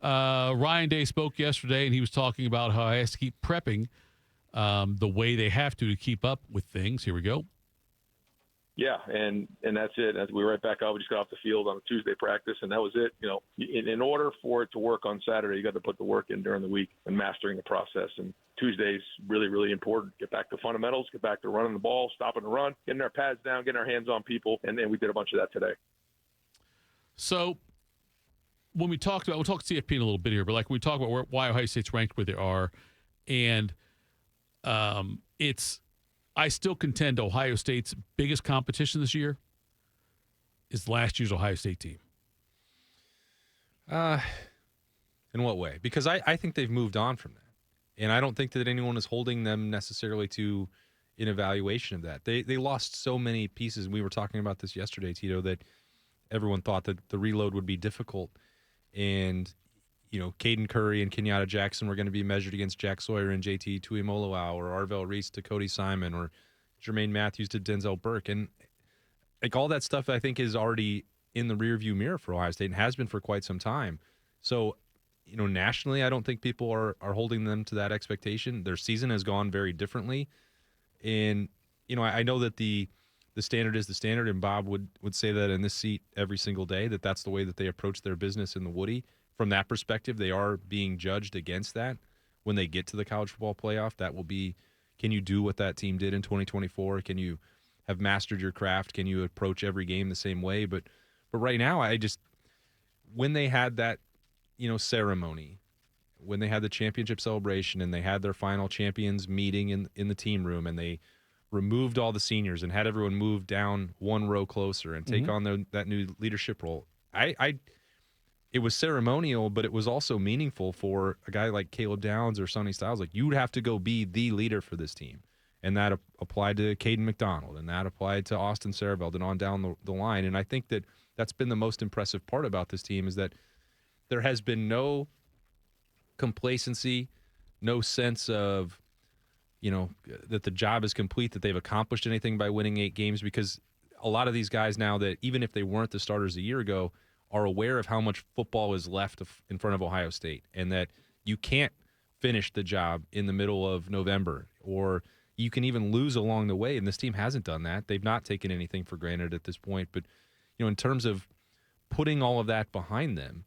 Ryan Day spoke yesterday, and he was talking about how he has to keep prepping the way they have to keep up with things. Here we go. Yeah, and that's it. As we were right back out, we just got off the field on a Tuesday practice, and that was it. You know, in order for it to work on Saturday, you got to put the work in during the week and mastering the process. And Tuesday's really, really important. Get back to fundamentals, get back to running the ball, stopping the run, getting our pads down, getting our hands on people, and then we did a bunch of that today. So when we'll talk CFP in a little bit here, but like we talk about why Ohio State's ranked where they are, and I still contend Ohio State's biggest competition this year is last year's Ohio State team. In what way? Because I think they've moved on from that. And I don't think that anyone is holding them necessarily to an evaluation of that. They lost so many pieces. We were talking about this yesterday, Tito, that everyone thought that the reload would be difficult. And, you know, Caden Curry and Kenyatta Jackson were going to be measured against Jack Sawyer and JT Tuimoloau, or Arvell Reese to Cody Simon, or Jermaine Matthews to Denzel Burke. And like all that stuff, I think, is already in the rearview mirror for Ohio State and has been for quite some time. So, you know, nationally, I don't think people are holding them to that expectation. Their season has gone very differently. And, you know, I know that the standard is the standard, and Bob would say that in this seat every single day, that that's the way that they approach their business in the Woody. From that perspective, they are being judged against that when they get to the college football playoff. That will be, can you do what that team did in 2024? Can you have mastered your craft? Can you approach every game the same way? But right now, when they had that, you know, ceremony, when they had the championship celebration and they had their final champions meeting in the team room, and they removed all the seniors and had everyone move down one row closer and take on that new leadership role, it was ceremonial, but it was also meaningful for a guy like Caleb Downs or Sonny Styles. Like, you would have to go be the leader for this team. And that applied to Caden McDonald, and that applied to Austin Sarabeld, and on down the line. And I think that that's been the most impressive part about this team, is that there has been no complacency, no sense of, you know, that the job is complete, that they've accomplished anything by winning 8 games, because a lot of these guys now, that even if they weren't the starters a year ago, are aware of how much football is left in front of Ohio State, and that you can't finish the job in the middle of November, or you can even lose along the way. And this team hasn't done that. They've not taken anything for granted at this point. But, you know, in terms of putting all of that behind them,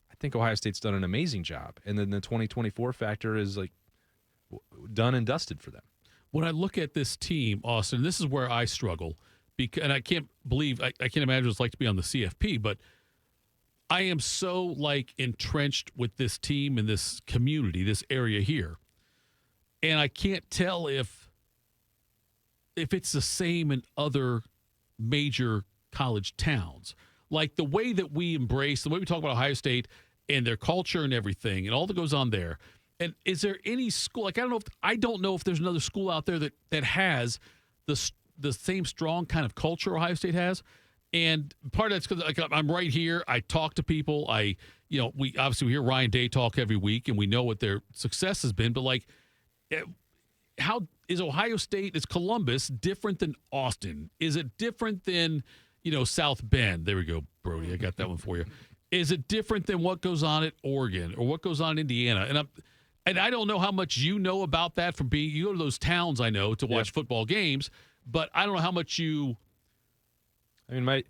I think Ohio State's done an amazing job. And then the 2024 factor is like done and dusted for them. When I look at this team, Austin, this is where I struggle, and I can't believe, I can't imagine what it's like to be on the CFP, but I am so, like, entrenched with this team and this community, this area here. And I can't tell if it's the same in other major college towns. Like, the way that we embrace, the way we talk about Ohio State and their culture and everything and all that goes on there. And is there any school, like, I don't know if there's another school out there that has the same strong kind of culture Ohio State has. And part of that's because, like, I'm right here. I talk to people. We hear Ryan Day talk every week, and we know what their success has been. But, like, how is Ohio State, is Columbus different than Austin? Is it different than, South Bend? There we go, Brody. I got that one for you. Is it different than what goes on at Oregon or what goes on in Indiana? And I don't know how much you know about that from you go to those towns, I know, to watch football games, but I don't know how much you. I mean,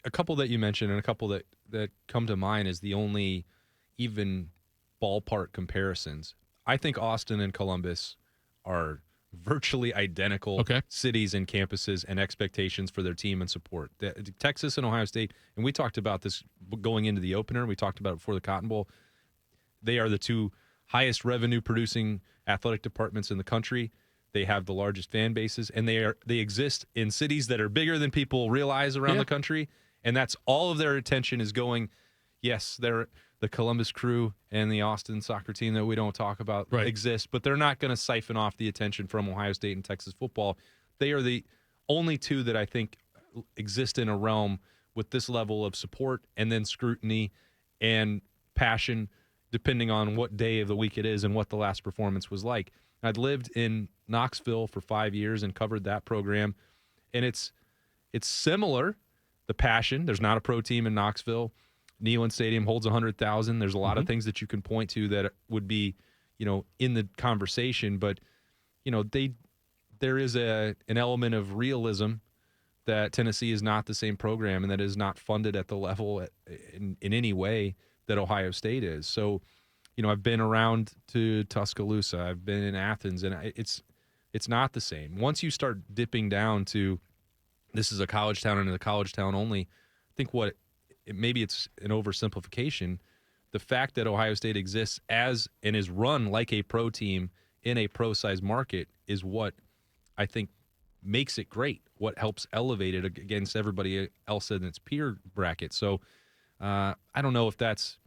a couple that you mentioned and a couple that come to mind is the only even ballpark comparisons. I think Austin and Columbus are virtually identical cities and campuses and expectations for their team and support. Texas and Ohio State, and we talked about this going into the opener. We talked about it before the Cotton Bowl. They are the two highest revenue-producing athletic departments in the country. They have the largest fan bases, and they exist in cities that are bigger than people realize around the country, and that's all of their attention is going. Yes, they're the Columbus Crew and the Austin soccer team that we don't talk about exist, but they're not going to siphon off the attention from Ohio State and Texas football. They are the only two that I think exist in a realm with this level of support and then scrutiny and passion, depending on what day of the week it is and what the last performance was like. I'd lived in Knoxville for 5 years and covered that program, and it's similar, the passion. There's not a pro team in Knoxville. Neyland Stadium holds 100,000. There's a lot of things that you can point to that would be, in the conversation. But, there is an element of realism that Tennessee is not the same program and that is not funded at the level in any way that Ohio State is. So, I've been around to Tuscaloosa. I've been in Athens, and it's not the same. Once you start dipping down to this is a college town and a college town only, I think maybe it's an oversimplification. The fact that Ohio State exists as and is run like a pro team in a pro-sized market is what I think makes it great, what helps elevate it against everybody else in its peer bracket. So I don't know if that's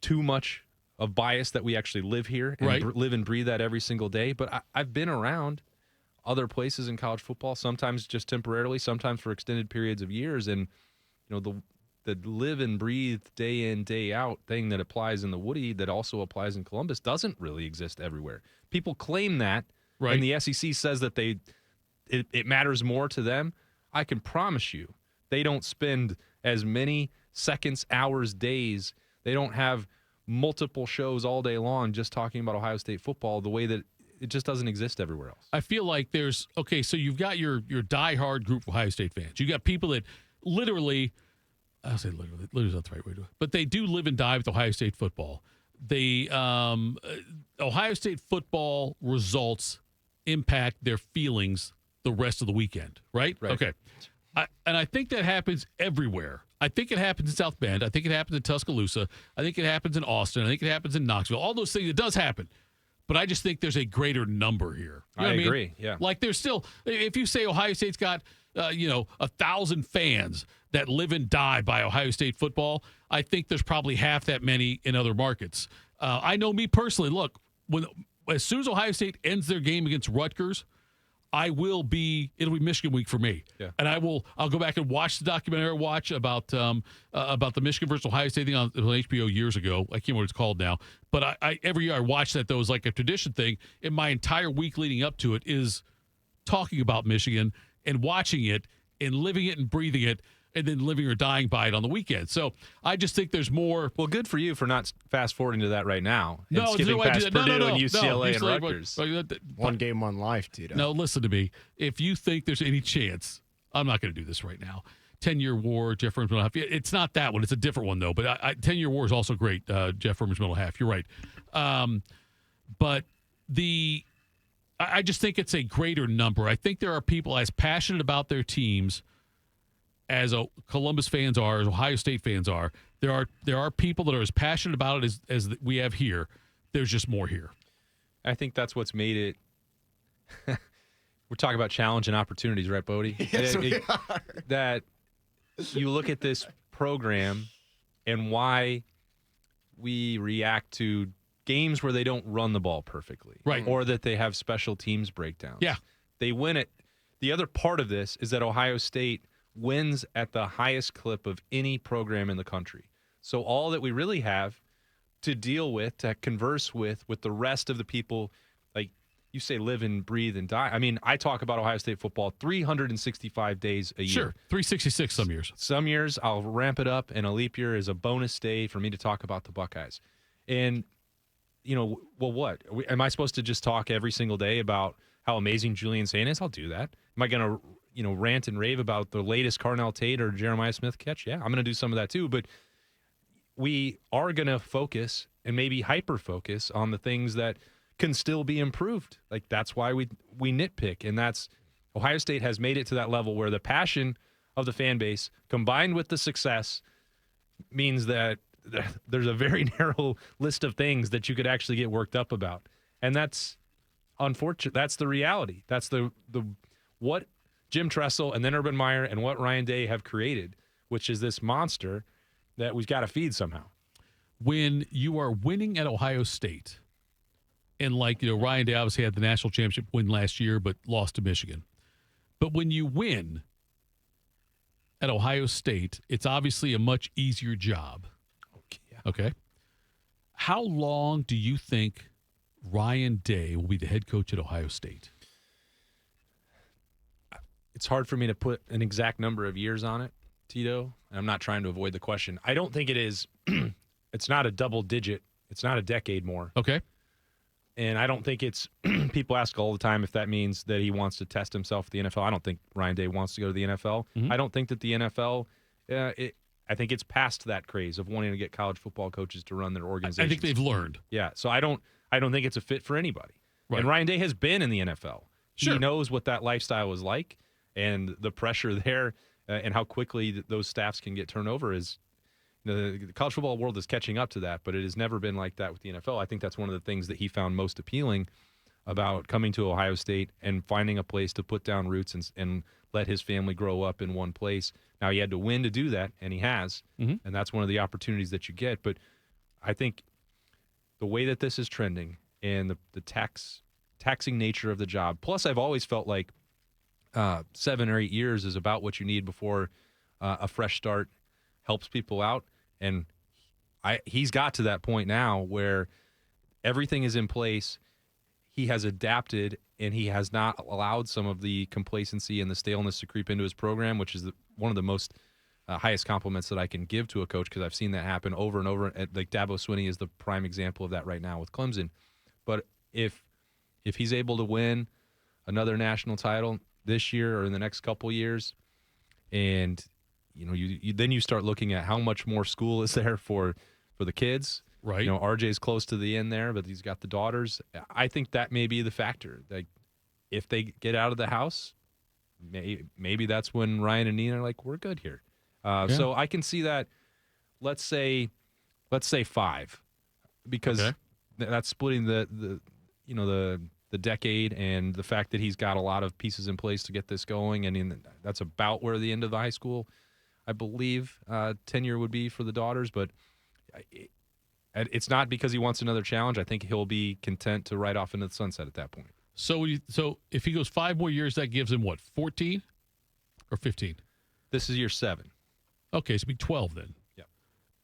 too much of bias that we actually live here and live and breathe that every single day. But I've been around other places in college football, sometimes just temporarily, sometimes for extended periods of years. And, the live and breathe day in, day out thing that applies in the Woody that also applies in Columbus doesn't really exist everywhere. People claim that, and the SEC says that it matters more to them. I can promise you they don't spend as many seconds, hours, days. They don't have multiple shows all day long just talking about Ohio State football the way that it just doesn't exist everywhere else. I feel like so you've got your diehard group of Ohio State fans. You got people that literally, I'll say literally is not the right way to do it, but they do live and die with Ohio State football. Ohio State football results impact their feelings the rest of the weekend, right? Okay. And I think that happens everywhere. I think it happens in South Bend. I think it happens in Tuscaloosa. I think it happens in Austin. I think it happens in Knoxville. All those things, it does happen. But I just think there's a greater number here. You know I agree, yeah. Like there's still, if you say Ohio State's got, 1,000 fans that live and die by Ohio State football, I think there's probably half that many in other markets. I know me personally, look, as soon as Ohio State ends their game against Rutgers, it'll be Michigan week for me. Yeah. And I'll go back and watch the documentary about the Michigan versus Ohio State thing on HBO years ago. I can't remember what it's called now. But I every year I watch that, though, as like a tradition thing. And my entire week leading up to it is talking about Michigan and watching it and living it and breathing it and then living or dying by it on the weekend. So I just think there's more. Well, good for you for not fast forwarding to that right now. And no, skipping past Purdue and UCLA and UCLA, Rutgers. One game, one life, Tito. No, listen to me. If you think there's any chance, I'm not going to do this right now. 10-Year War, Jeff Furman's Middle Half. It's not that one. It's a different one, though. But 10-Year War is also great, Jeff Furman's Middle Half. You're right. But I just think it's a greater number. I think there are people as passionate about their teams as Columbus fans are, as Ohio State fans are. There are people that are as passionate about it as we have here. There's just more here. I think that's what's made it. We're talking about challenge and opportunities, right, Bodie? Yes, we are. That you look at this program and why we react to games where they don't run the ball perfectly, right, or that they have special teams breakdowns. Yeah, they win it. The other part of this is that Ohio State wins at the highest clip of any program in the country. So all that we really have to deal with, to converse with the rest of the people, like you say, live and breathe and die. I mean, I talk about Ohio State football 365 days a year. Sure, 366 some years. Some years I'll ramp it up, and a leap year is a bonus day for me to talk about the Buckeyes. And, well, what? Am I supposed to just talk every single day about how amazing Julian Saint is? I'll do that. Am I going to rant and rave about the latest Carnell Tate or Jeremiah Smith catch? Yeah, I'm going to do some of that too. But we are going to focus and maybe hyper-focus on the things that can still be improved. Like, that's why we nitpick. And that's Ohio State has made it to that level where the passion of the fan base combined with the success means that there's a very narrow list of things that you could actually get worked up about. And that's unfortunate. That's the reality. That's the what Jim Tressel and then Urban Meyer and what Ryan Day have created, which is this monster that we've got to feed somehow. When you are winning at Ohio State, and Ryan Day obviously had the national championship win last year, but lost to Michigan. But when you win at Ohio State, it's obviously a much easier job. Okay. How long do you think Ryan Day will be the head coach at Ohio State? It's hard for me to put an exact number of years on it. Tito, and I'm not trying to avoid the question. I don't think it is. It's not a double digit. It's not a decade more. Okay. And I don't think it's people ask all the time if that means that he wants to test himself at the NFL. I don't think Ryan Day wants to go to the NFL. Mm-hmm. I don't think that the NFL, I think it's past that craze of wanting to get college football coaches to run their organizations. I think they've learned. Yeah. So I don't think it's a fit for anybody. Right. And Ryan Day has been in the NFL. Sure. He knows what that lifestyle is like, and the pressure there and how quickly those staffs can get turned over is the college football world is catching up to that, but it has never been like that with the NFL. I think that's one of the things that he found most appealing about coming to Ohio State and finding a place to put down roots and let his family grow up in one place. Now, he had to win to do that, and he has, and that's one of the opportunities that you get. But I think the way that this is trending and the taxing nature of the job, plus I've always felt like 7 or 8 years is about what you need before a fresh start helps people out. And he's got to that point now where everything is in place. He has adapted, and he has not allowed some of the complacency and the staleness to creep into his program, which is one of the most highest compliments that I can give to a coach, because I've seen that happen over and over. Like Dabo Swinney is the prime example of that right now with Clemson. But if he's able to win another national title this year or in the next couple years, and then you start looking at how much more school is there for the kids. Right. RJ's close to the end there, but he's got the daughters. I think that may be the factor. Like, if they get out of the house, maybe that's when Ryan and Nina are like, we're good here. So I can see that. Let's say 5, because that's splitting the decade, and the fact that he's got a lot of pieces in place to get this going, and that's about where the end of the high school, I believe, tenure would be for the daughters. But it's not because he wants another challenge. I think he'll be content to ride off into the sunset at that point. So if he goes 5 more years, that gives him what, 14 or 15? This is year 7. Okay, so it'd be 12 then. Yeah.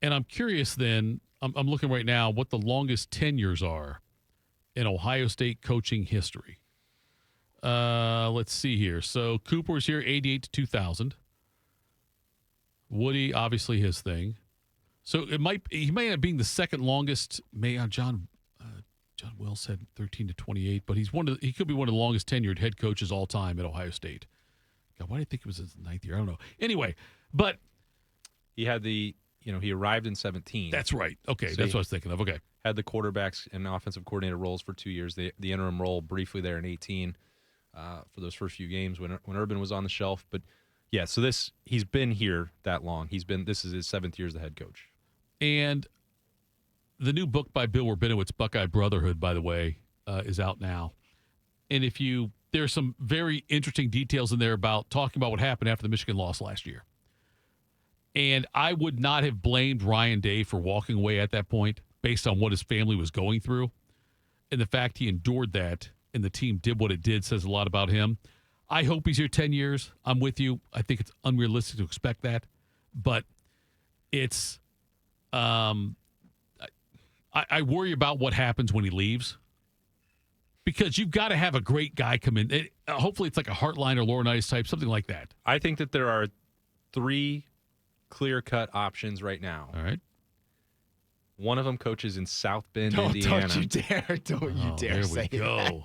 And I'm curious then, I'm looking right now what the longest tenures are in Ohio State coaching history. Let's see here. So Cooper's here 88 to 2000. Woody, obviously his thing. So he might end up being the second longest. John Wells said 13 to 28, but he could be one of the longest tenured head coaches all time at Ohio State. God, why do you think it was his 9th year? I don't know. Anyway, but he had he arrived in 17. That's right. Okay, So that's what I was thinking of. Okay. Had the quarterbacks and offensive coordinator roles for 2 years. The interim role briefly there in 18 for those first few games when Urban was on the shelf. But yeah, so he's been here that long. This is his 7th year as the head coach. And the new book by Bill Rabinowitz, Buckeye Brotherhood, by the way, is out now. And there's some very interesting details in there about talking about what happened after the Michigan loss last year. And I would not have blamed Ryan Day for walking away at that point based on what his family was going through. And the fact he endured that and the team did what it did says a lot about him. I hope he's here 10 years. I'm with you. I think it's unrealistic to expect that. But it's I worry about what happens when he leaves, because you've got to have a great guy come in. Hopefully it's like a Hartline or Laurinaitis type, something like that. I think that there are 3 clear-cut options right now. All right. One of them coaches in South Bend, Indiana. Don't you dare! Don't you dare there say we go.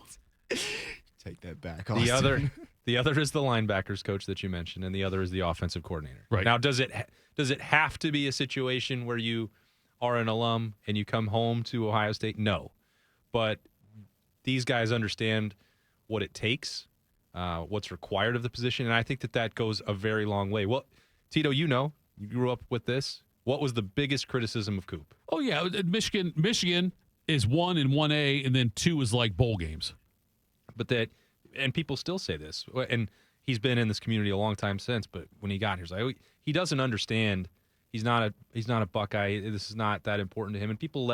that. Take that back. The Austin. other is the linebackers coach that you mentioned, and the other is the offensive coordinator. Right. Now, does it have to be a situation where you are an alum and you come home to Ohio State? No. But these guys understand what it takes, what's required of the position, and I think that goes a very long way. Well, Tito, you grew up with this. What was the biggest criticism of Coop? Oh, yeah. Michigan is 1 in 1A, and then 2 is like bowl games. But and people still say this, and he's been in this community a long time since, but when he got here, he's like, he doesn't understand. He's not a Buckeye. This is not that important to him. And people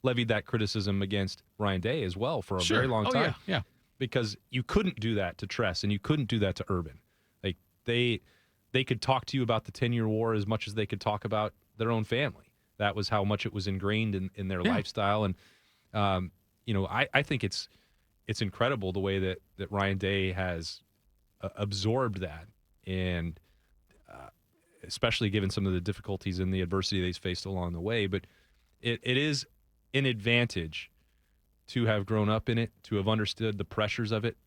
levied that criticism against Ryan Day as well for a very long time. Yeah. Because you couldn't do that to Tress, and you couldn't do that to Urban. Like, they could talk to you about the 10-year war as much as they could talk about their own family. That was how much it was ingrained in their lifestyle. And, I think it's incredible the way that Ryan Day has absorbed that. And especially given some of the difficulties and the adversity they've faced along the way. But it is an advantage to have grown up in it, to have understood the pressures of it,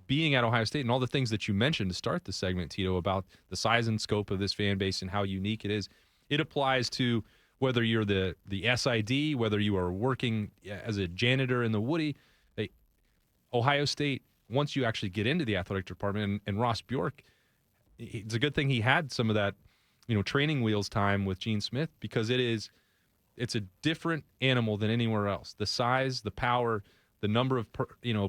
being at Ohio State and all the things that you mentioned to start the segment, Tito, about the size and scope of this fan base and how unique it is. It applies to whether you're the SID, whether you are working as a janitor in the Woody. Ohio State, once you actually get into the athletic department, and Ross Bjork, it's a good thing he had some of that, training wheels time with Gene Smith, because it's a different animal than anywhere else. The size, the power, the number of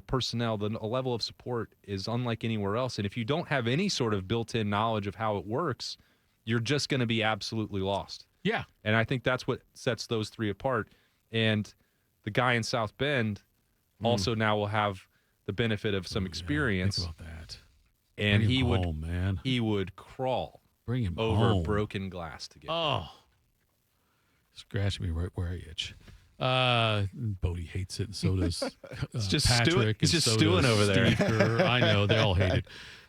personnel, the level of support is unlike anywhere else. And if you don't have any sort of built-in knowledge of how it works, you're just going to be absolutely lost. Yeah. And I think that's what sets those three apart. And the guy in South Bend also now will have the benefit of some experience. Think about that. And Bring him home, man. He would crawl Bring him over home. broken glass to get Oh, scratch me right where I itch. Bodie hates it, and so does just Patrick. stewing. He's and just so stewing does over there. Steve Kerr. I know, they all hate it.